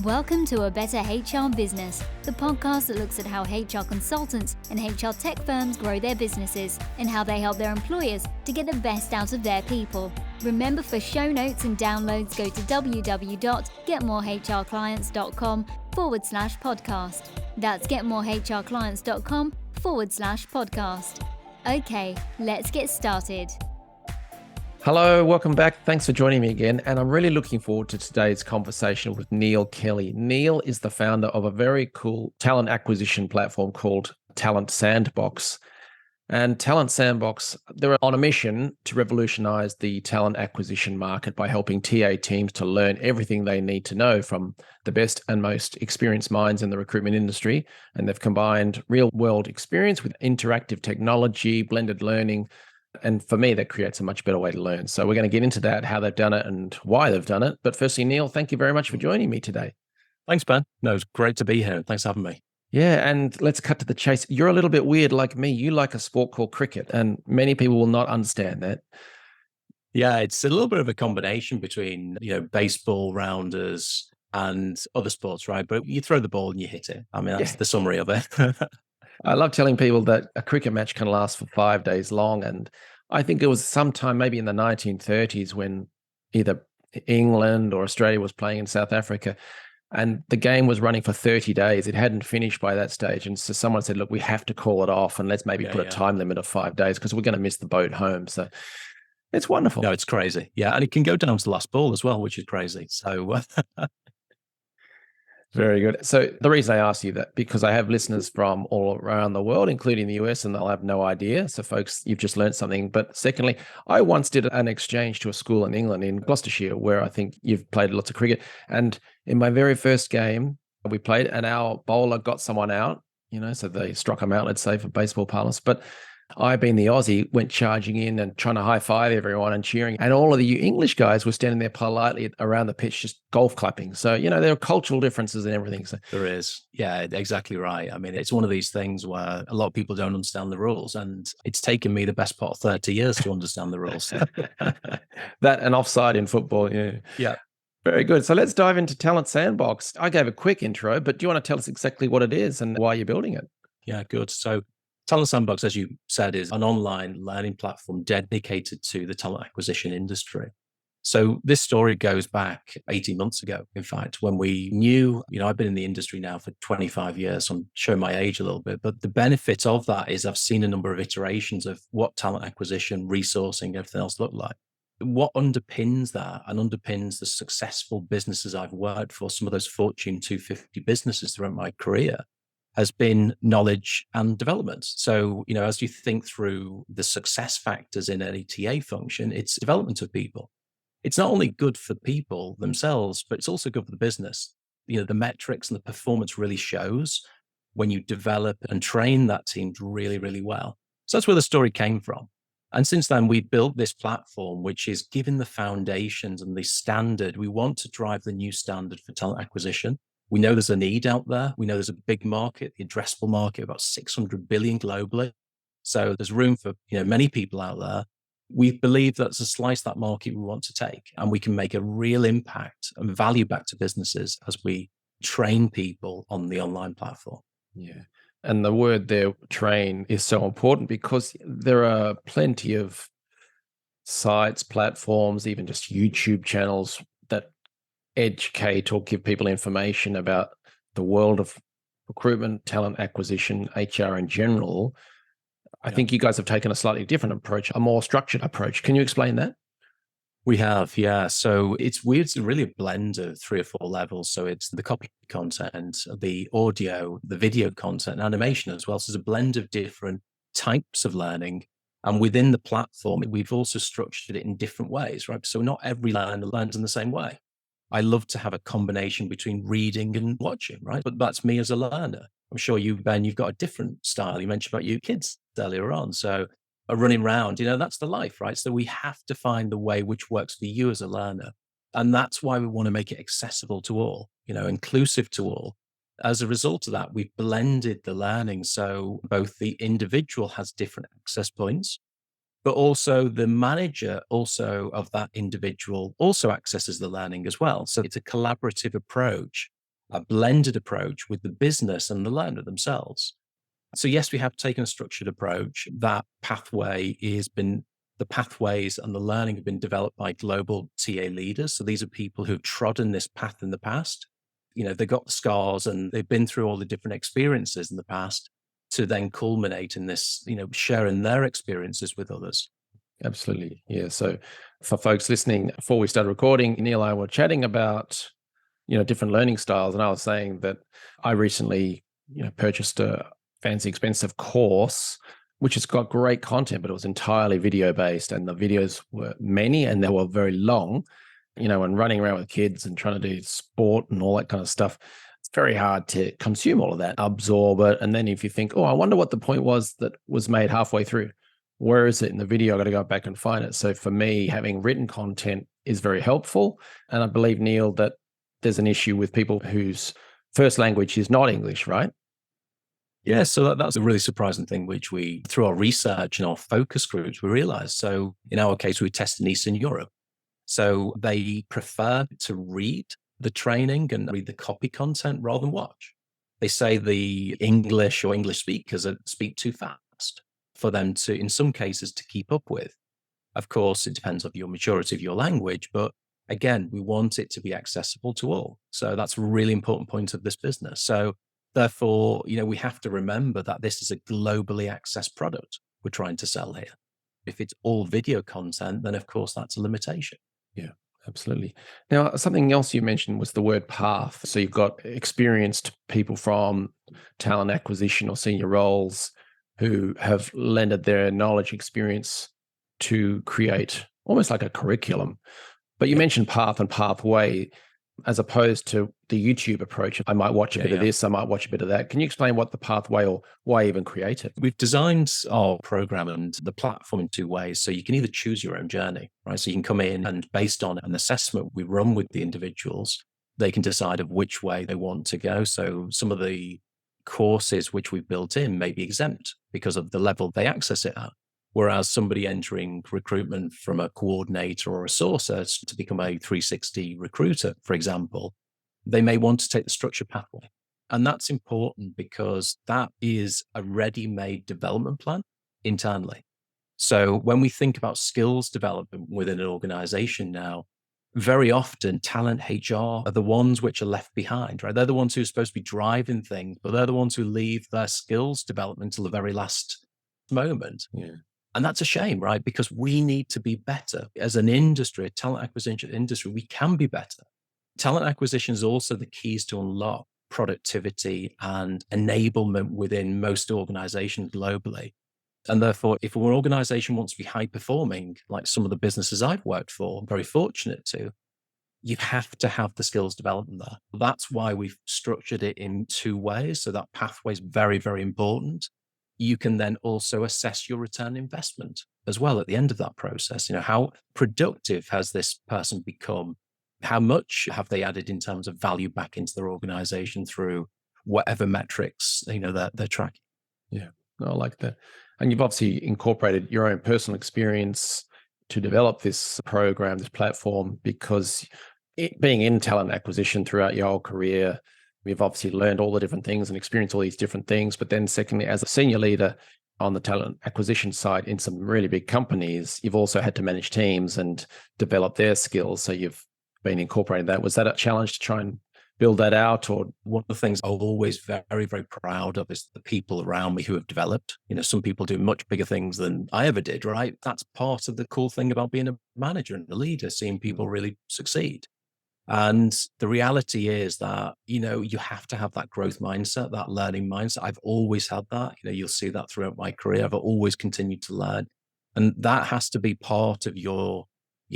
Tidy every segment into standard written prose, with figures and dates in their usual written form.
Welcome to A Better HR Business, the podcast that looks at how HR consultants and HR tech firms grow their businesses and how they help their employers to get the best out of their people. Remember, for show notes and downloads, go to www.getmorehrclients.com/podcast. That's getmorehrclients.com/podcast. Okay, let's get started. Hello, welcome back. Thanks for joining me again. And I'm really looking forward to today's conversation with Neil Kelly. Neil is the founder of a very cool talent acquisition platform called Talent Sandbox. And Talent Sandbox, they're on a mission to revolutionize the talent acquisition market by helping TA teams to learn everything they need to know from the best and most experienced minds in the recruitment industry. And they've combined real-world experience with interactive technology, blended learning. And for me, that creates a much better way to learn. So we're going to get into that, how they've done it and why they've done it. But firstly, Neil, thank you very much for joining me today. Thanks, Ben. No, it's great to be here. Thanks for having me. Yeah, and let's cut to the chase. You're a little bit weird like me. You like a sport called cricket, and many people will not understand that. Yeah, it's a little bit of a combination between, baseball rounders and other sports, right? But you throw the ball and you hit it. I mean, that's the summary of it. I love telling people that a cricket match can last for 5 days long. And I think it was sometime maybe in the 1930s when either England or Australia was playing in South Africa, and the game was running for 30 days. It hadn't finished by that stage. And so someone said, look, we have to call it off and let's maybe put a time limit of 5 days because we're going to miss the boat home. So it's wonderful. No, it's crazy. Yeah. And it can go down to the last ball as well, which is crazy. So very good. So the reason I ask you that, because I have listeners from all around the world, including the US, and they'll have no idea. So folks, you've just learned something. But secondly, I once did an exchange to a school in England, in Gloucestershire, where I think you've played lots of cricket. And in my very first game, we played and our bowler got someone out, so they struck him out, let's say, for baseball parlance. But I, being the Aussie, went charging in and trying to high-five everyone and cheering. And all of the English guys were standing there politely around the pitch, just golf clapping. So, there are cultural differences and everything. So there is. Yeah, exactly right. I mean, it's one of these things where a lot of people don't understand the rules. And it's taken me the best part of 30 years to understand the rules. That and offside in football, yeah. Yeah. Very good. So let's dive into Talent Sandbox. I gave a quick intro, but do you want to tell us exactly what it is and why you're building it? Yeah, good. So Talent Sandbox, as you said, is an online learning platform dedicated to the talent acquisition industry. So this story goes back 18 months ago, in fact, when we knew, I've been in the industry now for 25 years. So I'm showing my age a little bit, but the benefit of that is I've seen a number of iterations of what talent acquisition, resourcing, everything else look like. What underpins that and underpins the successful businesses I've worked for, some of those Fortune 250 businesses throughout my career, has been knowledge and development. So, as you think through the success factors in any TA function, it's development of people. It's not only good for people themselves, but it's also good for the business. The metrics and the performance really shows when you develop and train that team really, really well. So that's where the story came from. And since then, we built this platform, which is given the foundations and the standard. We want to drive the new standard for talent acquisition. We know there's a need out there. We know there's a big market, the addressable market, about 600 billion globally. So there's room for many people out there. We believe that's a slice of that market we want to take, and we can make a real impact and value back to businesses as we train people on the online platform. Yeah. And the word there, train, is so important because there are plenty of sites, platforms, even just YouTube channels that educate or give people information about the world of recruitment, talent acquisition, HR in general. I think you guys have taken a slightly different approach, a more structured approach. Can you explain that? We have, yeah. So it's weird. It's really a blend of 3 or 4 levels. So it's the copy content, the audio, the video content, and animation as well. So there's a blend of different types of learning. And within the platform, we've also structured it in different ways, right? So not every learner learns in the same way. I love to have a combination between reading and watching, right? But that's me as a learner. I'm sure you, Ben, you've got a different style. You mentioned about your kids earlier on. So running around, that's the life, right? So we have to find the way which works for you as a learner. And that's why we want to make it accessible to all, inclusive to all. As a result of that, we've blended the learning. So both the individual has different access points, but also the manager also of that individual also accesses the learning as well. So it's a collaborative approach a blended approach with the business and the learner themselves. So yes, we have taken a structured approach. That pathway the pathways and the learning have been developed by global TA leaders. So these are people who've trodden this path in the past. They've got the scars and they've been through all the different experiences in the past to then culminate in this, sharing their experiences with others. Absolutely. Yeah. So for folks listening, before we started recording, Neil and I were chatting about, different learning styles. And I was saying that I recently, purchased a fancy, expensive course, which has got great content, but it was entirely video based. And the videos were many and they were very long, and running around with kids and trying to do sport and all that kind of stuff. It's very hard to consume all of that, absorb it. And then if you think, oh, I wonder what the point was that was made halfway through. Where is it in the video? I got to go back and find it. So for me, having written content is very helpful. And I believe, Neil, that there's an issue with people whose first language is not English, right? Yeah, so that's a really surprising thing, which we, through our research and our focus groups, we realized. So in our case, we tested in Eastern Europe. So they prefer to read the training and read the copy content rather than watch. They say the English or English speakers speak too fast for them to, in some cases, to keep up with. Of course, it depends on your maturity of your language, but again, we want it to be accessible to all. So that's a really important point of this business. So therefore, we have to remember that this is a globally accessed product we're trying to sell here. If it's all video content, then of course that's a limitation. Yeah, absolutely. Now, something else you mentioned was the word path. So you've got experienced people from talent acquisition or senior roles who have lended their knowledge, experience to create almost like a curriculum. But you mentioned path and pathway as opposed to the YouTube approach. I might watch a bit of this, I might watch a bit of that. Can you explain what the pathway or why even create it? We've designed our program and the platform in two ways. So you can either choose your own journey, right? So you can come in and based on an assessment we run with the individuals, they can decide of which way they want to go. So some of the courses which we've built in may be exempt because of the level they access it at. Whereas somebody entering recruitment from a coordinator or a sourcer to become a 360 recruiter, for example, they may want to take the structured pathway. And that's important because that is a ready-made development plan internally. So when we think about skills development within an organization now, very often talent HR are the ones which are left behind, right? They're the ones who are supposed to be driving things, but they're the ones who leave their skills development till the very last moment. Yeah. And that's a shame, right? Because we need to be better. As an industry, a talent acquisition industry, we can be better. Talent acquisition is also the keys to unlock productivity and enablement within most organizations globally. And therefore, if an organization wants to be high performing, like some of the businesses I've worked for, I'm very fortunate to, you have to have the skills development there. That's why we've structured it in two ways. So that pathway is very, very important. You can then also assess your return investment as well at the end of that process. How productive has this person become? How much have they added in terms of value back into their organization through whatever metrics, they're tracking? Yeah, I like that. And you've obviously incorporated your own personal experience to develop this program, this platform, because being in talent acquisition throughout your whole career, we've obviously learned all the different things and experienced all these different things. But then secondly, as a senior leader on the talent acquisition side in some really big companies, you've also had to manage teams and develop their skills. So you've been incorporating that. Was that a challenge to try and build that out? Or one of the things I'm always very, very proud of is the people around me who have developed. Some people do much bigger things than I ever did, right? That's part of the cool thing about being a manager and a leader, seeing people really succeed. And the reality is that, you have to have that growth mindset, that learning mindset. I've always had that. You'll see that throughout my career. I've always continued to learn. And that has to be part of you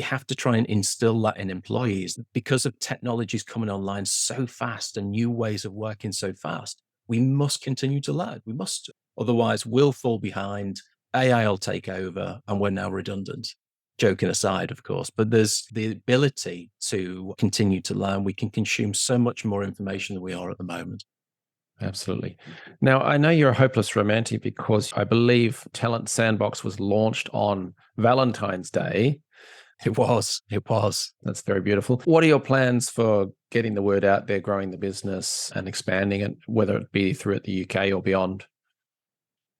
have to try and instill that in employees because of technologies coming online so fast and new ways of working so fast. We must continue to learn. We must. Otherwise, we'll fall behind. AI will take over and we're now redundant. Joking aside, of course, but there's the ability to continue to learn. We can consume so much more information than we are at the moment. Absolutely. Now, I know you're a hopeless romantic because I believe Talent Sandbox was launched on Valentine's Day. It was. It was. That's very beautiful. What are your plans for getting the word out there, growing the business and expanding it, whether it be through the UK or beyond?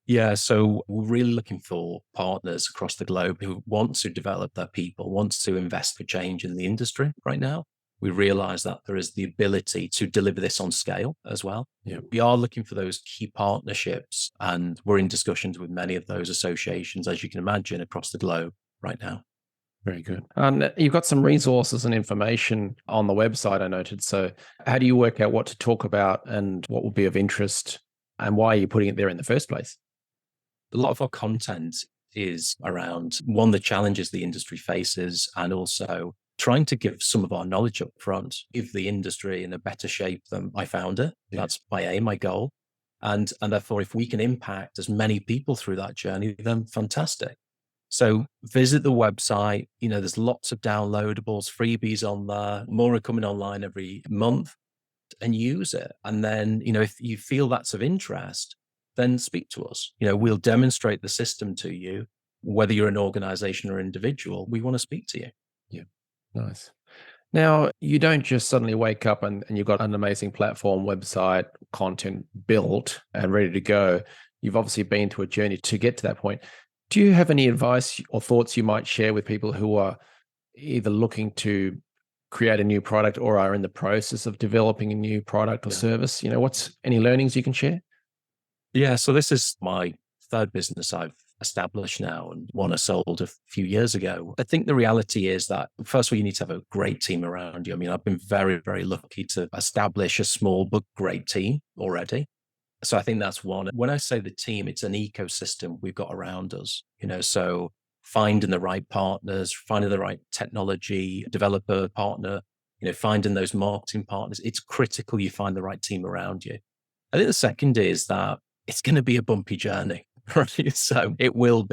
Yeah, so we're really looking for partners across the globe who want to develop their people, want to invest for change in the industry right now. We realize that there is the ability to deliver this on scale as well. Yeah. We are looking for those key partnerships, and we're in discussions with many of those associations, as you can imagine, across the globe right now. Very good. And you've got some resources and information on the website, I noted. So how do you work out what to talk about and what will be of interest, and why are you putting it there in the first place? A lot of our content is around one, the challenges the industry faces, and also trying to give some of our knowledge up front, give the industry in a better shape than I found it. Yeah. That's my aim, my goal. And therefore, if we can impact as many people through that journey, then fantastic. So visit the website. There's lots of downloadables, freebies on there. More are coming online every month, and use it. And then, if you feel that's of interest, then speak to us. We'll demonstrate the system to you, whether you're an organization or individual. We want to speak to you. Yeah. Nice. Now, you don't just suddenly wake up and you've got an amazing platform, website, content built and ready to go. You've obviously been through a journey to get to that point. Do you have any advice or thoughts you might share with people who are either looking to create a new product or are in the process of developing a new product or service? What's any learnings you can share? Yeah, so this is my third business I've established now, and one I sold a few years ago. I think the reality is that, first of all, you need to have a great team around you. I mean, I've been very, very lucky to establish a small but great team already. So I think that's one. When I say the team, it's an ecosystem we've got around us, so finding the right partners, finding the right technology developer partner, finding those marketing partners. It's critical you find the right team around you. I think the second is that it's going to be a bumpy journey, right? So it will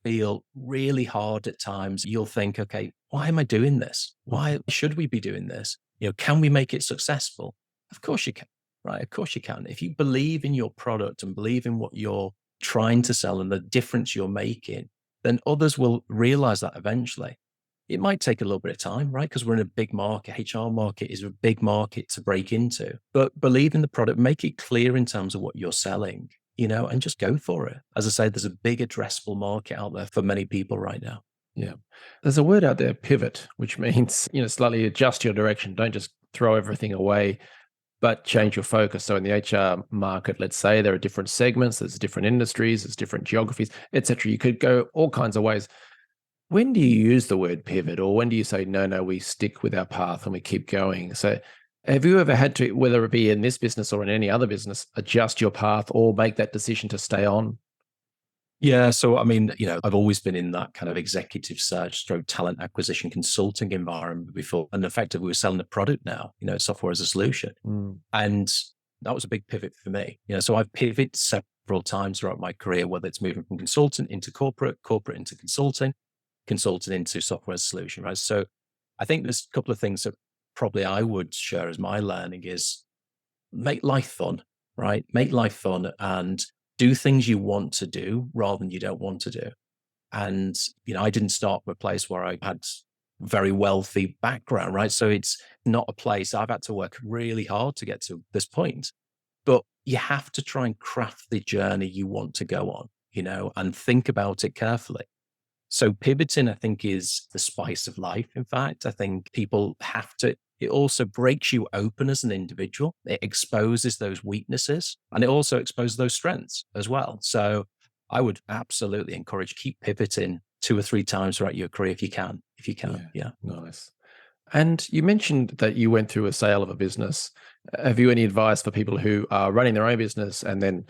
feel really hard at times. You'll think, okay, why am I doing this? Why should we be doing this? Can we make it successful? Of course you can, right? Of course you can. If you believe in your product and believe in what you're trying to sell and the difference you're making, then others will realize that eventually. It might take a little bit of time, right? Because we're in a big market. HR market is a big market to break into. But believe in the product, make it clear in terms of what you're selling, and just go for it. As I say, there's a big addressable market out there for many people right now. Yeah. There's a word out there, pivot, which means, slightly adjust your direction. Don't just throw everything away, but change your focus. So in the HR market, let's say there are different segments, there's different industries, there's different geographies, etc. You could go all kinds of ways. When do you use the word pivot, or when do you say, no, we stick with our path and we keep going? So have you ever had to, whether it be in this business or in any other business, adjust your path or make that decision to stay on? Yeah. So, I mean, I've always been in that kind of executive search stroke talent acquisition consulting environment before. And effectively, we're selling a product now, software as a solution. And that was a big pivot for me. So I've pivoted several times throughout my career, whether it's moving from consultant into corporate into consulting into software as a solution, right? So I think there's a couple of things that probably I would share as my learning is make life fun, right? Make life fun and do things you want to do rather than you don't want to do. And, I didn't start from a place where I had very wealthy background, right? So it's not a place I've had to work really hard to get to this point, but you have to try and craft the journey you want to go on, and think about it carefully. So pivoting, I think, is the spice of life. In fact, I think people have to, it also breaks you open as an individual. It exposes those weaknesses and it also exposes those strengths as well. So I would absolutely encourage, keep pivoting 2 or 3 times throughout your career if you can. Yeah. Nice. And you mentioned that you went through a sale of a business. Have you any advice for people who are running their own business and then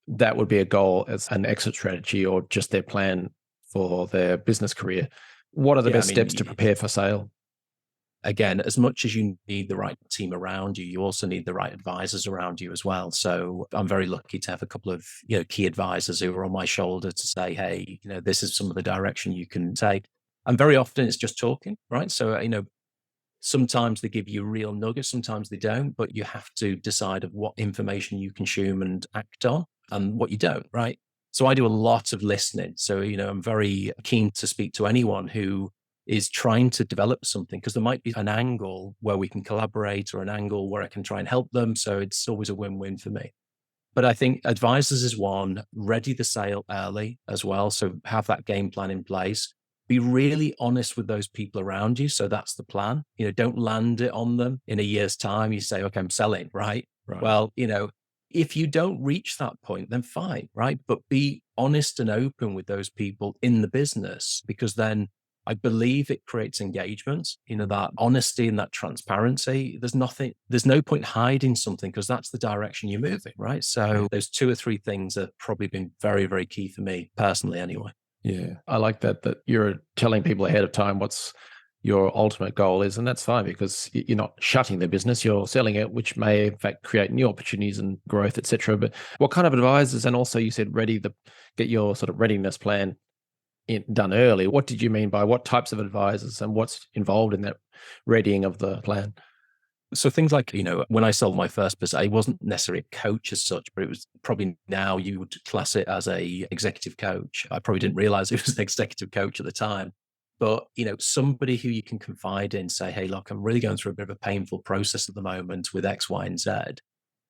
that would be a goal as an exit strategy or just their plan for their business career? What are the best steps to prepare for sale? Again, as much as you need the right team around you, you also need the right advisors around you as well. So I'm very lucky to have a couple of key advisors who are on my shoulder to say, hey, this is some of the direction you can take. And very often it's just talking, right? So sometimes they give you real nuggets, sometimes they don't, but you have to decide of what information you consume and act on and what you don't, right? So I do a lot of listening. So, I'm very keen to speak to anyone who is trying to develop something, because there might be an angle where we can collaborate or an angle where I can try and help them. So it's always a win-win for me. But I think advisors is one, ready the sale early as well. So have that game plan in place. Be really honest with those people around you. So that's the plan. Don't land it on them in a year's time. You say, okay, I'm selling, right? Well, if you don't reach that point, then fine, right? But be honest and open with those people in the business, because then I believe it creates engagement, that honesty and that transparency. There's no point hiding something, because that's the direction you're moving, right? So those 2 or 3 things have probably been very, very key for me personally anyway. Yeah, I like that you're telling people ahead of time what's your ultimate goal is, and that's fine, because you're not shutting their business, you're selling it, which may in fact create new opportunities and growth, etc. But what kind of advisors, and also you said get your sort of readiness plan done early. What did you mean by what types of advisors and what's involved in that readying of the plan? So things like, when I sold my first business, I wasn't necessarily a coach as such, but it was probably, now you would class it as a executive coach. I probably didn't realize it was an executive coach at the time. But, somebody who you can confide in, say, hey, look, I'm really going through a bit of a painful process at the moment with X, Y, and Z.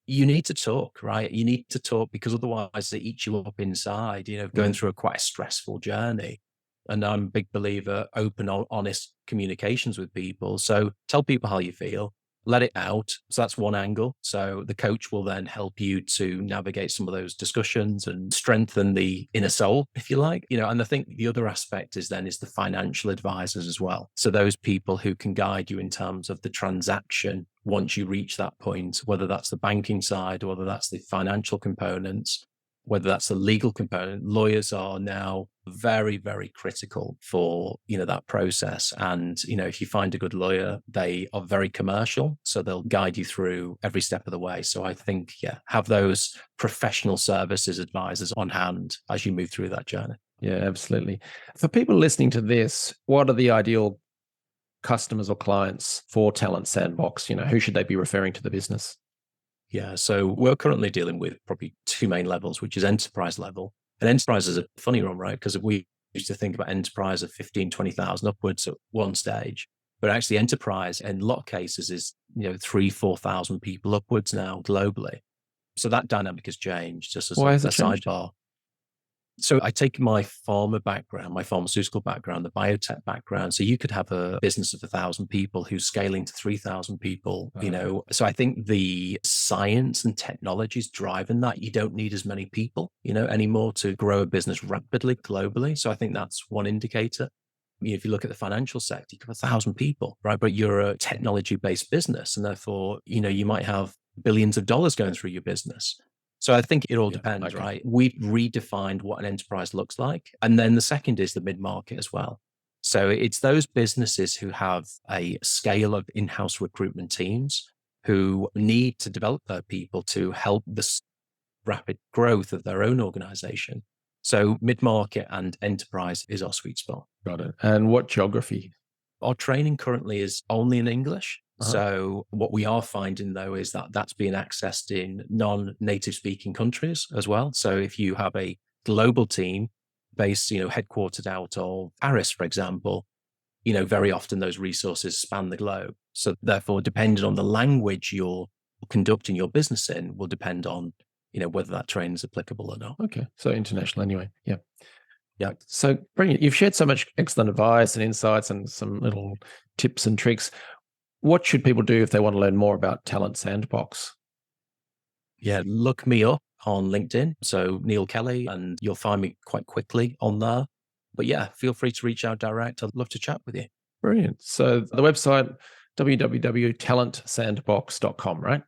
You need to talk, right? You need to talk, because otherwise they eat you up inside, going through quite a stressful journey. And I'm a big believer, open, honest communications with people. So tell people how you feel, let it out. So that's one angle. So the coach will then help you to navigate some of those discussions and strengthen the inner soul, if you like. And I think the other aspect is the financial advisors as well. So those people who can guide you in terms of the transaction once you reach that point, whether that's the banking side, or whether that's the financial components, whether that's the legal component. Lawyers are now very, very critical for, that process. And, if you find a good lawyer, they are very commercial. So they'll guide you through every step of the way. So I think, have those professional services advisors on hand as you move through that journey. Yeah, absolutely. For people listening to this, what are the ideal customers or clients for Talent Sandbox? Who should they be referring to the business? Yeah, so we're currently dealing with probably 2 main levels, which is enterprise level. And enterprise is a funny one, right? Because we used to think about enterprise of 15, 20,000 upwards at one stage. But actually enterprise in a lot of cases is, 3,000, 4,000 people upwards now globally. So that dynamic has changed, just as a sidebar. So I take my pharma background, my pharmaceutical background, the biotech background. So you could have a business of 1,000 people who's scaling to 3,000 people, So I think the science and technology is driving that. You don't need as many people, anymore to grow a business rapidly globally. So I think that's one indicator. If you look at the financial sector, you have 1,000 people, right? But you're a technology-based business, and therefore, you might have billions of dollars going through your business. So I think it all depends, right? We've redefined what an enterprise looks like. And then the second is the mid-market as well. So it's those businesses who have a scale of in-house recruitment teams who need to develop their people to help the rapid growth of their own organization. So mid-market and enterprise is our sweet spot. Got it. And what geography? Our training currently is only in English. So what we are finding, though, is that that's being accessed in non-native speaking countries as well. So if you have a global team based, headquartered out of Paris, for example, very often those resources span the globe. So therefore, depending on the language you're conducting your business in will depend on, whether that training is applicable or not. Okay. So international anyway. Yeah. Yeah. So brilliant. You've shared so much excellent advice and insights and some little tips and tricks. What should people do if they want to learn more about Talent Sandbox? Yeah, look me up on LinkedIn. So Neil Kelly, and you'll find me quite quickly on there. But yeah, feel free to reach out direct. I'd love to chat with you. Brilliant. So the website, www.talentsandbox.com, right?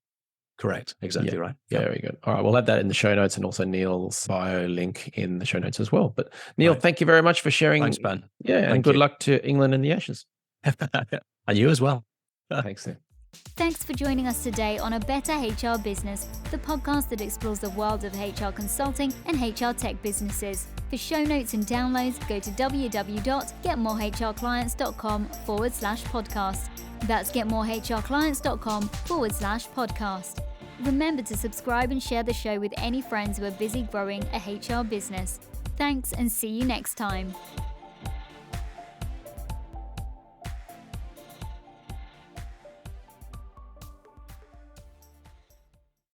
Correct. Exactly right. Yeah. Very good. All right. We'll add that in the show notes and also Neil's bio link in the show notes as well. But Neil, thank you very much for sharing. Thanks, Ben. Yeah. And good luck to England and the Ashes. And you as well. Thanks, Neil. Thanks for joining us today on A Better HR Business, the podcast that explores the world of HR consulting and HR tech businesses. For show notes and downloads, go to www.getmorehrclients.com/podcast. That's getmorehrclients.com/podcast. Remember to subscribe and share the show with any friends who are busy growing a HR business. Thanks, and see you next time.